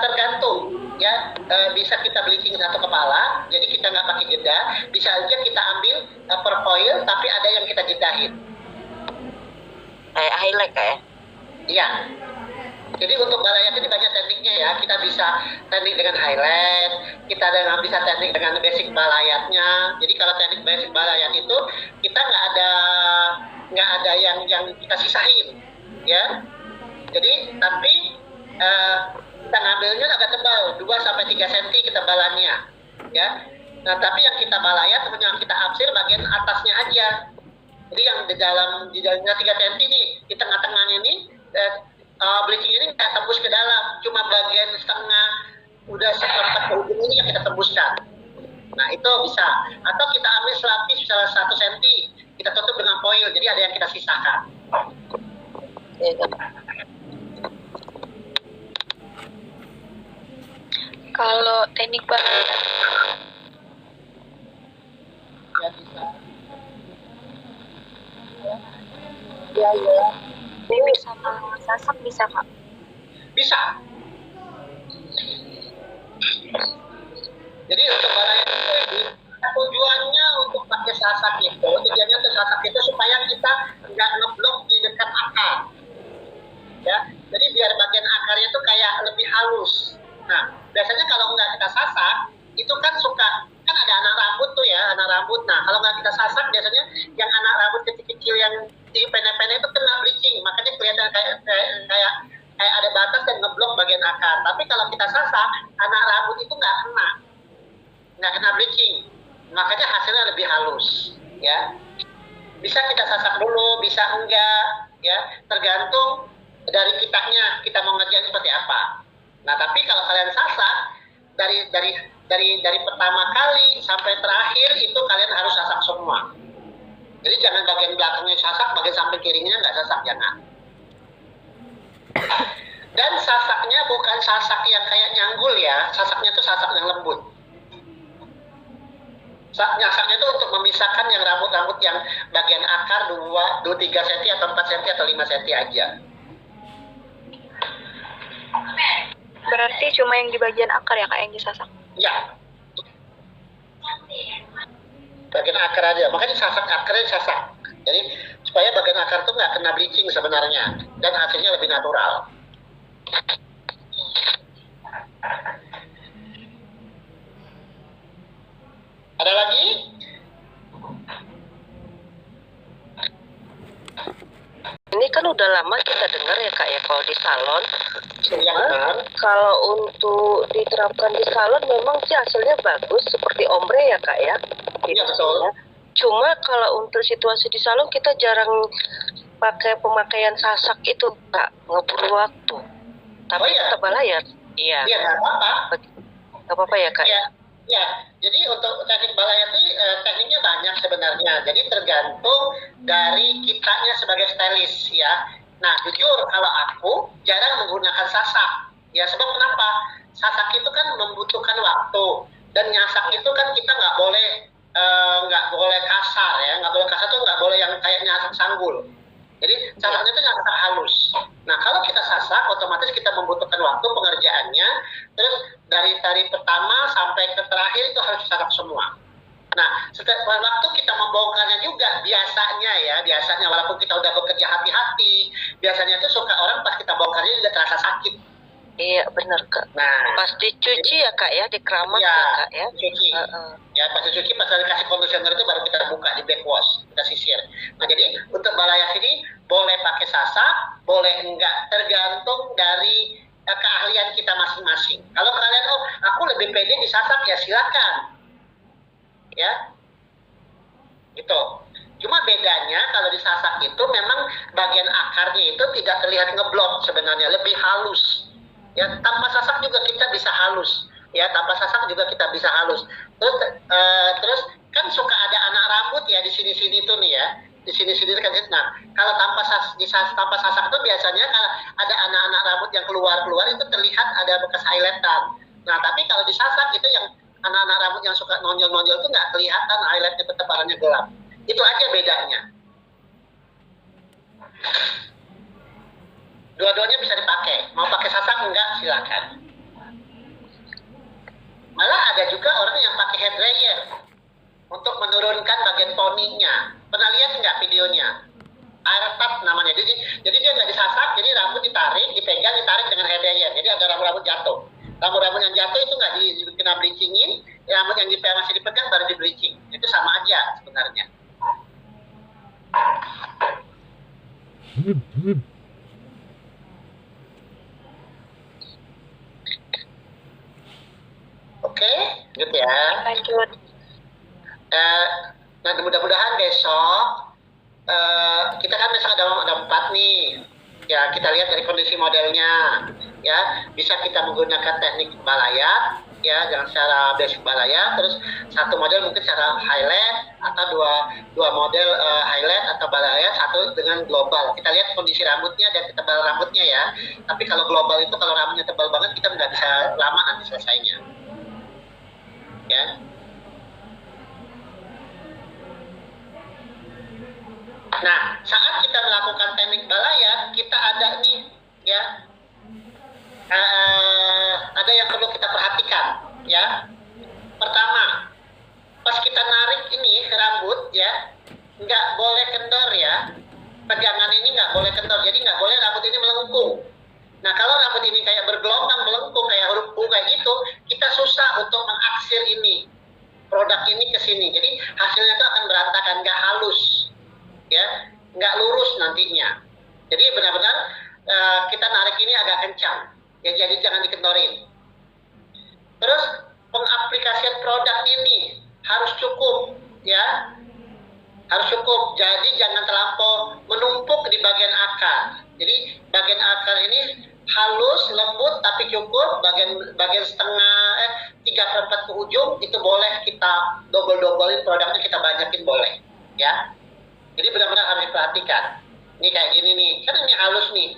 Tergantung ya, bisa kita bleaching satu kepala, jadi kita nggak pakai jeda, bisa aja kita ambil per coil, tapi ada yang kita jedahin. Kayak highlight kayak? Iya. Jadi untuk balayat ini banyak tekniknya ya. Kita bisa teknik dengan highlight, kita bisa teknik dengan basic balayatnya. Jadi kalau teknik basic balayat itu kita nggak ada yang kita sisahin, ya. Jadi tapi kita ngambilnya agak tebal, 2-3 cm kita balannya, ya. Nah tapi yang kita balayat yang kita absir bagian atasnya aja. Jadi yang di dalam 3 cm nih, di tengah-tengahnya ini bleaching ini nggak tembus ke dalam, cuma bagian setengah udah seperempat ke ujung ini yang kita tembuskan. Nah itu bisa. Atau kita ambil selapis misalnya 1 cm, kita tutup dengan foil, jadi ada yang kita sisakan. Kalau teknik balayat Ya bisa. ya ini sama sasak bisa Kak? Bisa. Jadi untuk balayat tujuannya untuk pakai sasak itu, tujuannya untuk sasak itu supaya kita nggak ngeblok di dekat akar. Ya, jadi biar bagian akarnya itu kayak lebih halus. Nah, biasanya kalau nggak kita sasak, itu kan suka, kan ada anak rambut tuh ya, anak rambut. Nah, kalau nggak kita sasak, biasanya yang anak rambut kecil-kecil yang di pendek-pendek itu kena bleaching, makanya kelihatan kayak ada batas dan ngeblok bagian akar. Tapi kalau kita sasak, anak rambut itu nggak kena bleaching, makanya hasilnya lebih halus, ya. Bisa kita sasak dulu, bisa enggak, ya, tergantung dari kitanya, kita mau ngerjain seperti apa. Nah, tapi kalau kalian sasak dari pertama kali sampai terakhir itu kalian harus sasak semua. Jadi jangan bagian belakangnya sasak, bagian samping kirinya nggak sasak, jangan. Dan sasaknya bukan sasak yang kayak nyanggul ya, sasaknya itu sasak yang lembut. Nyasaknya itu untuk memisahkan yang rambut-rambut yang bagian akar 2-3 cm atau 4 cm atau 5 cm aja. Berarti cuma yang di bagian akar ya Kak yang disasak? Ya. Bagian akar aja, makanya sasak akarnya sasak. Jadi supaya bagian akar itu nggak kena bleaching sebenarnya, dan hasilnya lebih natural. Ada lagi? Ini kan udah lama kita dengar ya Kak ya kalau di salon. Yang benar. Kalau untuk diterapkan di salon memang sih hasilnya bagus seperti ombre ya Kak ya. Iya betul. Cuma kalau untuk situasi di salon kita jarang pakai pemakaian sasak itu Kak, ngeburu waktu. Tapi tetap balayat. Iya. Iya nggak apa-apa. Nggak apa-apa ya Kak. Ya, jadi untuk teknik balayat ini tekniknya banyak sebenarnya. Jadi tergantung dari kitanya sebagai stylist ya. Nah, jujur kalau aku jarang menggunakan sasak. Ya, sebab kenapa? Sasak itu kan membutuhkan waktu, dan nyasak itu kan kita nggak boleh kasar ya. Nggak boleh kasar tuh nggak boleh yang kayak nyasak sanggul. Jadi sasaknya itu nyasak halus. Nah, kalau kita sasak, otomatis kita membutuhkan waktu pengerjaannya. Terus dari pertama sampai ke terakhir itu harus disasak semua. Nah, setiap waktu kita membongkarnya juga biasanya walaupun kita udah bekerja hati-hati, biasanya itu suka orang pas kita bongkarnya juga terasa sakit. Iya benar Kak. Nah, pas dicuci ya Kak ya, dikeramas ya Kak ya. Dicuci. Ya pas dicuci, pas dikasih conditioner itu baru kita buka di backwash, kita sisir. Nah jadi untuk balayat ini boleh pakai sasak, boleh enggak, tergantung dari keahlian kita masing-masing. Kalau kalian aku lebih pede disasak ya silakan, ya, gitu. Cuma bedanya kalau disasak itu memang bagian akarnya itu tidak terlihat ngeblok sebenarnya, lebih halus. Ya, tanpa sasak juga kita bisa halus. Ya, tanpa sasak juga kita bisa halus. Terus kan suka ada anak rambut ya di sini-sini tuh nih ya. Di sini-sini kan. Nah, kalau tanpa sasak itu biasanya kalau ada anak-anak rambut yang keluar itu terlihat ada bekas highlightan. Nah, tapi kalau disasak itu yang anak-anak rambut yang suka nonjol-nonjol itu nggak kelihatan highlightnya, tetap warnanya gelap. Itu aja bedanya. Dua-duanya bisa dipakai. Mau pakai sasak enggak, silakan. Malah ada juga orang yang pakai hair dryer untuk menurunkan bagian poninya. Pernah lihat nggak videonya? Air tap namanya. Jadi dia nggak disasak, jadi rambut ditarik, dipegang, ditarik dengan hair dryer. Jadi ada rambut-rambut jatuh. Rambut-rambut yang jatuh itu nggak kena bleachingin, rambut yang masih dipegang baru di bleaching. Itu sama aja sebenarnya. Oke, gitu ya. Lanjut. Nah, mudah-mudahan besok kita kan besok ada 4 nih. Ya, kita lihat dari kondisi modelnya. Ya, bisa kita menggunakan teknik balayat, ya, dengan secara basic balayat. Terus satu model mungkin secara highlight atau dua model highlight atau balayat, satu dengan global. Kita lihat kondisi rambutnya dan ketebal rambutnya ya. Tapi kalau global itu kalau rambutnya tebal banget kita nggak bisa lama nanti selesainya. Ya. Nah, saat kita melakukan teknik balayat, kita ada nih, ya, ada yang perlu kita perhatikan, ya. Pertama, pas kita narik ini rambut, ya, nggak boleh kendor ya. Pegangan ini nggak boleh kendor, jadi nggak boleh rambut ini melengkung. Nah, kalau rambut ini kayak bergelombang, melengkung, kayak huruf U kayak gitu, kita susah untuk mengaksir ini, produk ini ke sini. Jadi hasilnya itu akan berantakan, nggak halus, ya, nggak lurus nantinya. Jadi benar-benar kita narik ini agak kencang, ya, jadi jangan dikendorin. Terus pengaplikasian produk ini harus cukup, ya, harus cukup. Jadi jangan terlampau menumpuk di bagian akar. Jadi bagian akar ini halus, lembut, tapi cukup. Bagian setengah 3/4 ke ujung itu boleh kita double-doublein produknya, kita banyakin boleh, ya. Jadi benar-benar harus diperhatikan. Ini kayak gini nih, kan ini halus nih,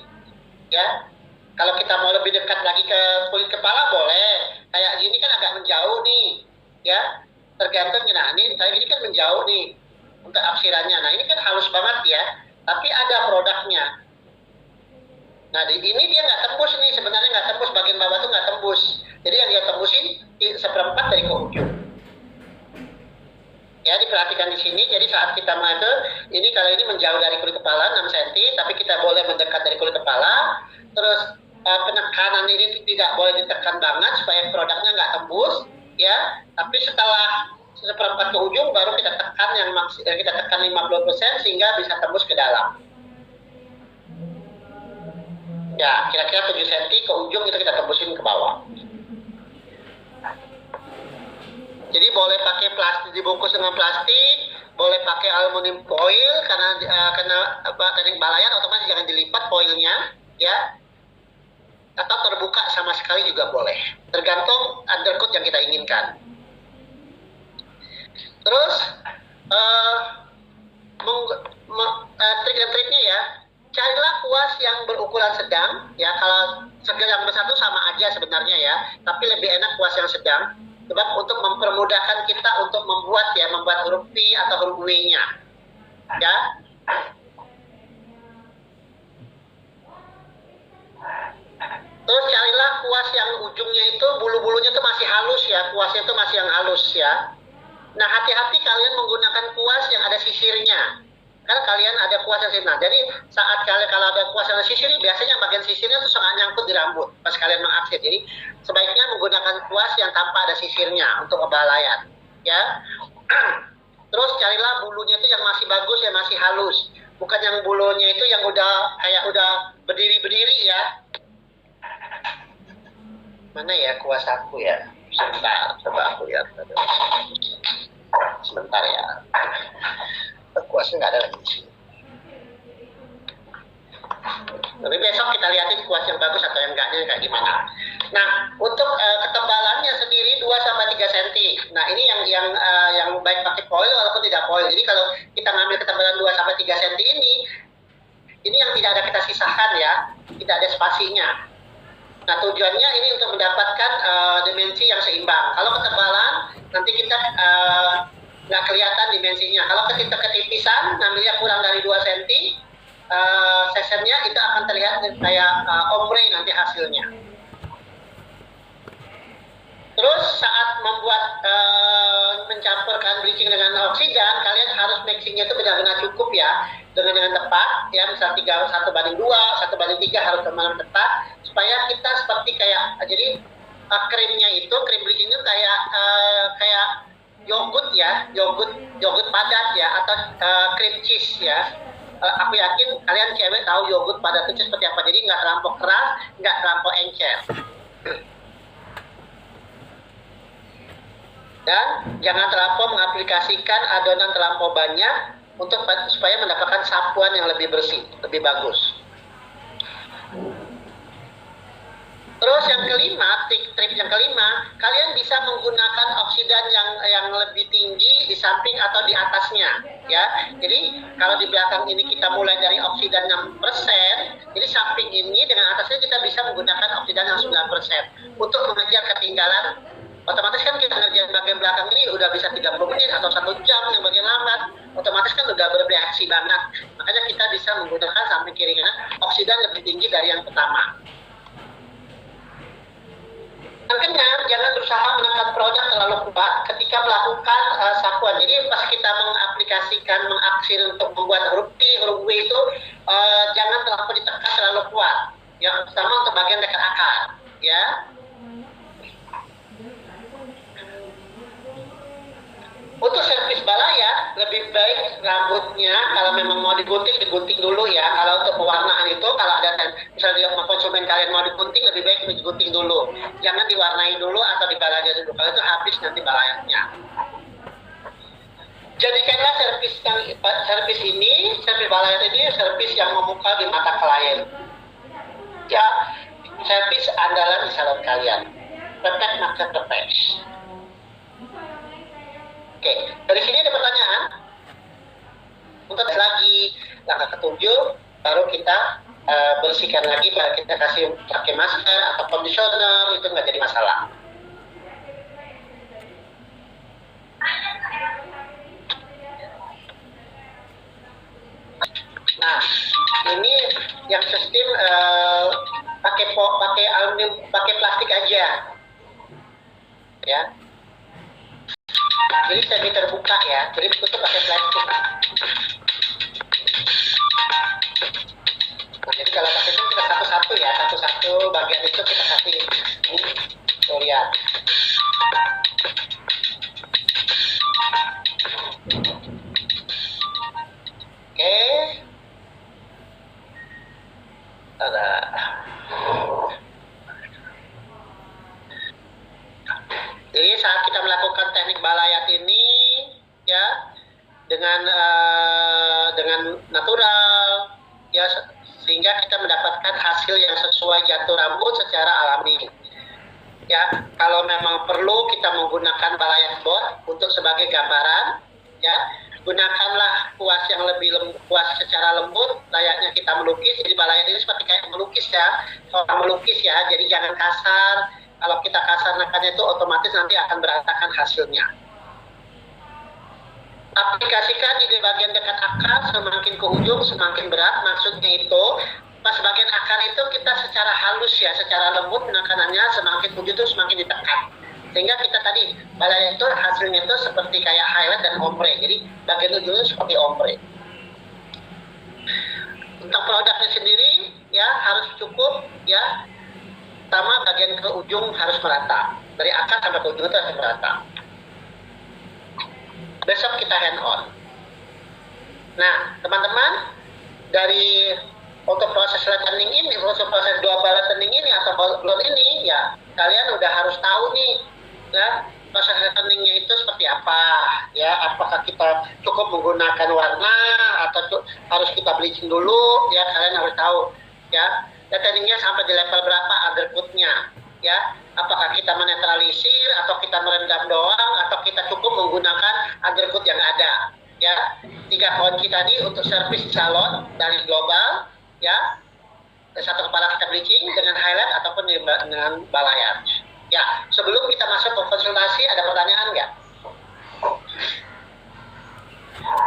ya. Kalau kita mau lebih dekat lagi ke kulit kepala boleh. Kayak gini kan agak menjauh nih, ya. Tergantung, nah ini kayak gini kan menjauh nih untuk aksirannya. Nah ini kan halus banget ya, tapi ada produknya. Nah di ini dia nggak tembus nih, sebenarnya nggak tembus, bagian bawah tuh nggak tembus. Jadi yang dia tembusin 1/4 dari ke ujung. Ya, diperhatikan di sini. Jadi saat kita mengatur ini, kalau ini menjauh dari kulit kepala 6 cm, tapi kita boleh mendekat dari kulit kepala. Terus penekanan ini tidak boleh ditekan banget supaya produknya nggak tembus, ya. Tapi setelah 1/4 ke ujung baru kita tekan kita tekan 50% sehingga bisa tembus ke dalam. Ya, kira-kira 7 cm ke ujung itu kita tembusin ke bawah. Jadi boleh pakai plastik, dibungkus dengan plastik, boleh pakai aluminium foil karena teknik balayat otomatis jangan dilipat foilnya, ya. Atau terbuka sama sekali juga boleh, tergantung undercoat yang kita inginkan. Terus trik dan triknya ya, carilah kuas yang berukuran sedang, ya. Kalau yang besar itu sama aja sebenarnya ya, tapi lebih enak kuas yang sedang. Sebab untuk mempermudahkan kita untuk membuat huruf P atau huruf W-nya, ya. Terus carilah kuas yang ujungnya itu bulu-bulunya itu masih halus ya, kuasnya itu masih yang halus ya. Nah hati-hati kalian menggunakan kuas yang ada sisirnya. Kan kalian ada kuas yang sisir. Nah, jadi saat kalian kalau ada kuas yang sisir, biasanya bagian sisirnya itu sangat nyangkut di rambut pas kalian mengaksir. Jadi sebaiknya menggunakan kuas yang tanpa ada sisirnya untuk ngebalayan, ya. Terus carilah bulunya itu yang masih bagus, yang masih halus, bukan yang bulunya itu yang udah berdiri-berdiri ya. Mana ya kuas aku ya? Sebentar, coba aku lihat. Sebentar ya. Kuasnya nggak ada lagi di sini. Tapi besok kita lihatin kuas yang bagus atau yang enggaknya kayak gimana. Nah, untuk ketebalannya sendiri 2-3 cm. Nah, ini yang baik pakai foil walaupun tidak foil. Jadi kalau kita ngambil ketebalan 2-3 cm ini yang tidak ada kita sisakan ya, tidak ada spasinya. Nah, tujuannya ini untuk mendapatkan dimensi yang seimbang. Kalau ketebalan nanti kita nggak kelihatan dimensinya. Kalau kita ketipisan, ngambilnya kurang dari 2 cm, sessionnya itu akan terlihat kayak ombre nanti hasilnya. Terus saat membuat mencampurkan bleaching dengan oksigen, kalian harus mixingnya itu benar-benar cukup ya, dengan tepat ya, misal 1:2, 1:3 harus benar-benar tepat, supaya kita seperti kayak jadi krimnya itu, krim bleaching itu kayak yogurt ya, yogurt padat ya, atau cream cheese ya. Aku yakin kalian cewek tahu yogurt padat itu seperti apa, jadi nggak terlampau keras, nggak terlampau encer. Dan jangan terlampau mengaplikasikan adonan terlampau banyak supaya mendapatkan sapuan yang lebih bersih, lebih bagus. Terus yang kelima, trik yang kelima, kalian bisa menggunakan oksidan yang lebih tinggi di samping atau di atasnya, ya. Jadi kalau di belakang ini kita mulai dari oksidan 6%, jadi samping ini dengan atasnya kita bisa menggunakan oksidan yang 9% untuk mengejar ketinggalan. Otomatis kan kita ngerjain bagian belakang ini udah bisa 30 menit atau 1 jam yang bagian lambat, otomatis kan udah bereaksi banget. Makanya kita bisa menggunakan samping kirinya oksidan lebih tinggi dari yang pertama. Makanya jangan berusaha menekan produk terlalu kuat ketika melakukan sapuan. Jadi pas kita mengaplikasikan, mengaksir untuk membuat huruf T, huruf W itu jangan terlalu ditekan terlalu kuat. Yang pertama untuk bagian dekat akar, ya. Untuk servis balaya, lebih baik rambutnya kalau memang mau digunting dulu ya. Kalau untuk pewarnaan itu, kalau ada misalnya konsumen kalian mau digunting, lebih baik digunting dulu. Jangan diwarnai dulu atau dibalaya dulu. Kalau itu habis nanti balayanya. Jadikanlah servis balaya ini servis yang memukau di mata klien. Ya, servis andalan di salon kalian. Perfect market perfect. Oke, dari sini ada pertanyaan. Untuk lagi langkah ketujuh, baru kita bersihkan lagi, baru kita kasih pakai masker atau conditioner, itu nggak jadi masalah. Nah, ini yang sistem pakai aluminium, pakai plastik aja, ya. Jadi semi terbuka ya, jadi tutup pakai plastik. Nah, jadi kalau pakai itu kita satu-satu ya, satu-satu bagian itu kita kasih ini, tuh lihat. Oke. Ada. Jadi saat kita melakukan teknik balayat ini, ya, dengan natural, ya, sehingga kita mendapatkan hasil yang sesuai jatuh rambut secara alami. Ya, kalau memang perlu kita menggunakan balayat bot untuk sebagai gambaran, ya, gunakanlah kuas yang lebih kuas secara lembut, layaknya kita melukis. Jadi balayat ini seperti kayak melukis ya, seorang melukis ya. Jadi jangan kasar. Kalau kita kasarkan itu otomatis nanti akan berantakan hasilnya. Aplikasikan di bagian dekat akar, semakin ke ujung semakin berat. Maksudnya itu pas bagian akar itu kita secara halus ya, secara lembut penekanannya, semakin ujung itu semakin ditekan. Sehingga kita tadi balaya itu hasilnya itu seperti kayak highlight dan ombre. Jadi bagian ujungnya seperti ombre. Untuk produknya sendiri ya harus cukup ya. Pertama bagian ke ujung harus merata, dari akar sampai ke ujung itu harus merata. Besok kita hand on. Nah teman-teman, dari untuk proses lightening ini, untuk proses global lightening ini atau blond ini, ya kalian udah harus tahu nih, ya proses lightningnya itu seperti apa, ya apakah kita cukup menggunakan warna atau harus kita bleaching dulu, ya kalian harus tahu, ya. Lightningnya sampai di level berapa undercoat-nya, ya? Apakah kita menetralisir atau kita merendam doang atau kita cukup menggunakan undercoat yang ada, ya? 3 kunci tadi untuk servis salon dari global, ya. Satu kepala kita bleaching dengan highlight ataupun dengan balayat. Ya, sebelum kita masuk ke konsultasi ada pertanyaan nggak?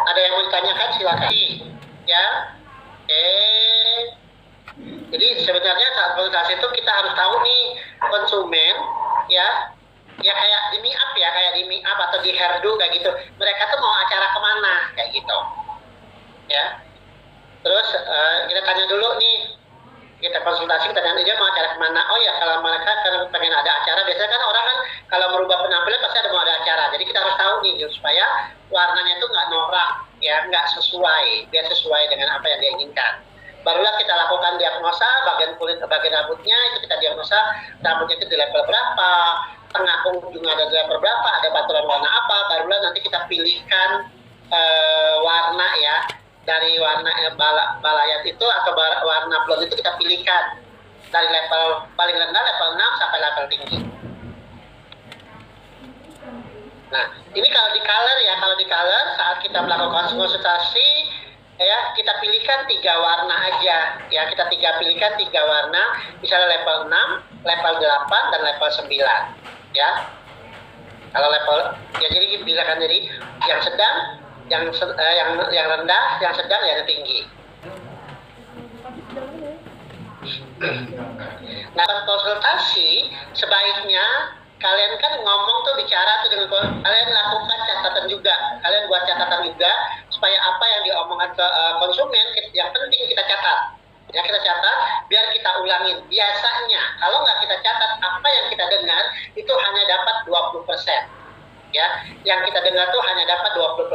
Ada yang mau ditanyakan silakan, ya. Oke. Jadi sebenarnya saat konsultasi itu kita harus tahu nih konsumen ya, ya kayak di Mi Up ya, kayak di Mi Up atau di Herdu kayak gitu. Mereka tuh mau acara kemana kayak gitu, ya. Terus kita tanya dulu nih, kita konsultasi, kita tanya dia mau acara kemana. Oh ya, kalau mereka kan pengen ada acara, biasanya kan orang kan kalau merubah penampilan pasti ada mau ada acara. Jadi kita harus tahu nih supaya warnanya itu nggak norak, ya nggak sesuai, biar sesuai dengan apa yang dia inginkan. Barulah kita lakukan diagnosa bagian kulit, bagian rambutnya itu kita diagnosa rambutnya itu di level berapa, tengah punggung ada di level berapa, ada baturan warna apa. Barulah nanti kita pilihkan warna ya, dari warna balayat itu atau warna blond itu kita pilihkan dari level paling rendah level 6 sampai level tinggi. Nah, ini kalau di color ya, kalau di color saat kita melakukan konsultasi ya, kita pilihkan 3 warna aja ya, kita pilihkan 3 warna, misalnya level 6, level 8 dan level 9 ya. Kalau level ya, jadi pilihkan dari yang sedang, yang rendah, yang sedang, yang tinggi. Nah, konsultasi sebaiknya kalian kan ngomong tuh, bicara tuh dengan kalian lakukan catatan juga, kalian buat catatan juga supaya apa yang diomongkan ke konsumen yang penting kita catat. Ya, kita catat biar kita ulangin. Biasanya kalau nggak kita catat, apa yang kita dengar itu hanya dapat 20%. Ya, yang kita dengar tuh hanya dapat 20%,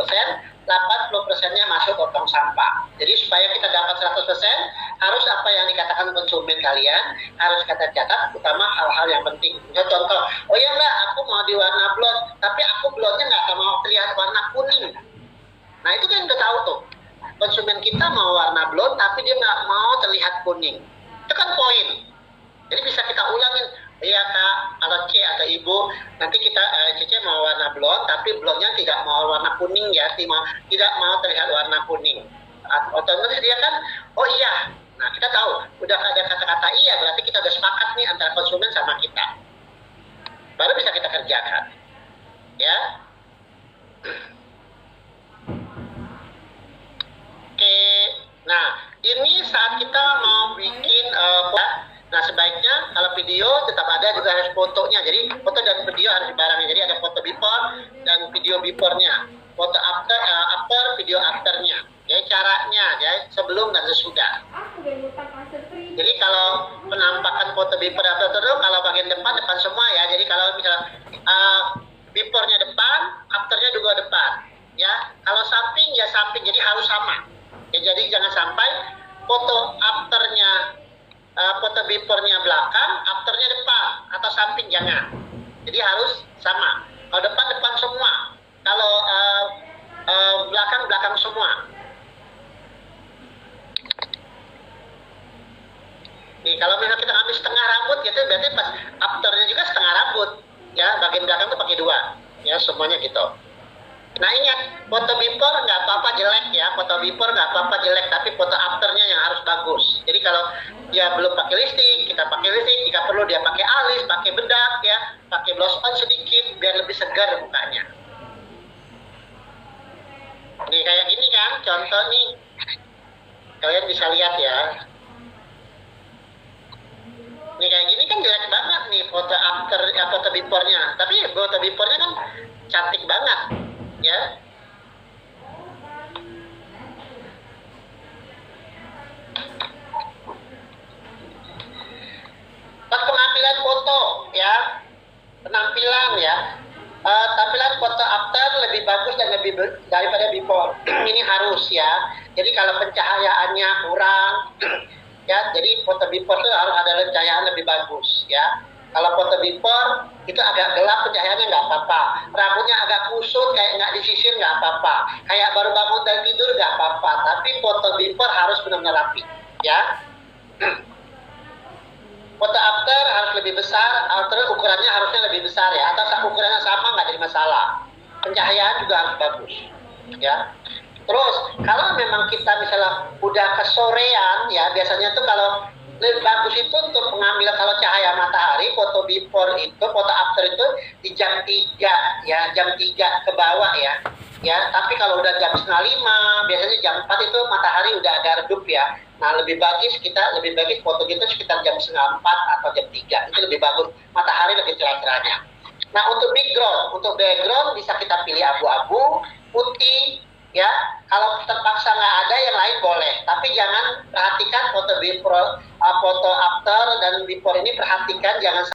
80%-nya masuk ke tong sampah. Jadi supaya kita dapat 100%, harus apa yang dikatakan konsumen kalian harus kita catat, utama hal-hal yang penting. Misalnya contoh, oh ya enggak, aku mau di warna blond, tapi aku blondnya nggak mau terlihat warna kuning. Nah itu kan udah tahu tuh, konsumen kita mau warna blond, tapi dia nggak mau terlihat kuning. Itu kan poin. Jadi bisa kita ulangin. Iya kak, kalau C atau ibu, nanti kita Cici mau warna blond, tapi blondnya tidak mau warna kuning ya, tidak mau terlihat warna kuning. Otomatis dia kan, oh iya. Nah kita tahu, udah ada kata-kata iya, berarti kita udah sepakat nih antara konsumen sama kita. Baru bisa kita kerjakan, ya. Oke, nah ini saat kita mau bikin nah sebaiknya kalau video tetap ada juga harus fotonya. Jadi foto dan video harus dibarengi. Jadi ada foto before dan video before-nya, foto after, video after-nya. Jadi caranya ya, sebelum dan sesudah. Jadi kalau penampakan foto before after itu kalau bagian depan semua ya. Jadi kalau misalnya before-nya depan, after-nya juga depan. Ya, kalau samping ya samping. Jadi harus sama. Ya, jadi jangan sampai foto after-nya foto before-nya belakang, after-nya depan atau samping, jangan. Jadi harus sama. Kalau depan semua, kalau belakang semua. Nih kalau misalnya kita ambil setengah rambut gitu, berarti pas after-nya juga setengah rambut. Ya, bagian belakang tuh pakai 2. Ya, semuanya gitu. Nah ingat, foto before nggak apa-apa jelek ya, foto before nggak apa-apa jelek, tapi foto afternya yang harus bagus. Jadi kalau dia belum pakai lipstick, kita pakai lipstick, jika perlu dia pakai alis, pakai bedak ya, pakai blush on sedikit biar lebih segar mukanya. Nih kayak gini kan, contoh nih, kalian bisa lihat ya. Nih kayak gini kan jelek banget nih foto after, foto before-nya, tapi foto before-nya kan cantik banget. Ya. Pas pengambilan foto ya, penampilan ya, tampilan foto after lebih bagus dan lebih daripada before. Ini harus ya. Jadi kalau pencahayaannya kurang ya, jadi foto before itu harus ada pencahayaan lebih bagus ya. Kalau foto before itu agak gelap pencahayaannya nggak apa-apa, rambutnya agak kusut kayak nggak disisir nggak apa-apa, kayak baru bangun dari tidur nggak apa-apa, tapi foto before harus benar-benar rapi ya. Foto after harus lebih besar, after ukurannya harusnya lebih besar ya, atau ukurannya sama nggak jadi masalah, pencahayaan juga harus bagus ya. Terus kalau memang kita misalnya udah kesorean ya, biasanya tuh kalau lebih bagus itu untuk pengambilan kalau cahaya matahari, foto before itu, foto after itu di jam 3 ya, jam 3 ke bawah ya. Ya, tapi kalau udah jam 4:30, biasanya jam 4 itu matahari udah agak redup ya. Nah, lebih bagus foto kita sekitar jam 3:30 atau jam 3. Itu lebih bagus. Matahari lebih cerah-cerahnya. Nah, untuk background bisa kita pilih abu-abu, putih, ya. Kalau terpaksa nggak ada, yang lain boleh. Tapi jangan perhatikan foto after dan before ini, perhatikan jangan